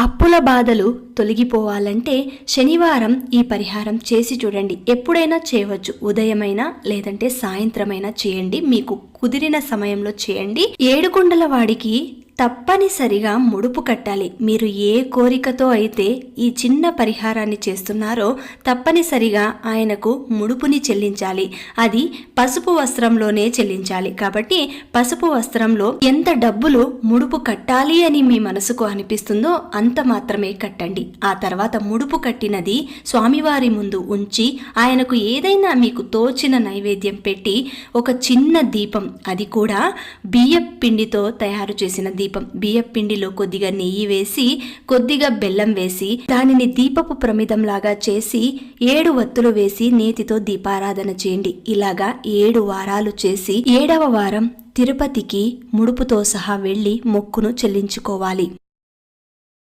అప్పుల బాధలు తొలగిపోవాలంటే శనివారం ఈ పరిహారం చేసి చూడండి. ఎప్పుడైనా చేయవచ్చు, ఉదయమైనా లేదంటే సాయంత్రమైనా చేయండి, మీకు కుదిరిన సమయంలో చేయండి. ఏడుకొండల వాడికి తప్పనిసరిగా ముడుపు కట్టాలి. మీరు ఏ కోరికతో అయితే ఈ చిన్న పరిహారాన్ని చేస్తున్నారో తప్పనిసరిగా ఆయనకు ముడుపుని చెల్లించాలి. అది పసుపు వస్త్రంలోనే చెల్లించాలి. కాబట్టి పసుపు వస్త్రంలో ఎంత డబ్బులు ముడుపు కట్టాలి అని మీ మనసుకు అనిపిస్తుందో అంత మాత్రమే కట్టండి. ఆ తర్వాత ముడుపు కట్టినది స్వామివారి ముందు ఉంచి ఆయనకు ఏదైనా మీకు తోచిన నైవేద్యం పెట్టి ఒక చిన్న దీపం, అది కూడా బియ్యం పిండితో తయారు చేసిన దీపం, బియ్యం పిండిలో కొద్దిగా నెయ్యి వేసి కొద్దిగా బెల్లం వేసి దానిని దీపపు ప్రమిదంలాగా చేసి 7 వత్తులు వేసి నేతితో దీపారాధన చేయండి. ఇలాగా 7 వారాలు చేసి 7వ వారం తిరుపతికి ముడుపుతో సహా వెళ్లి మొక్కును చెల్లించుకోవాలి.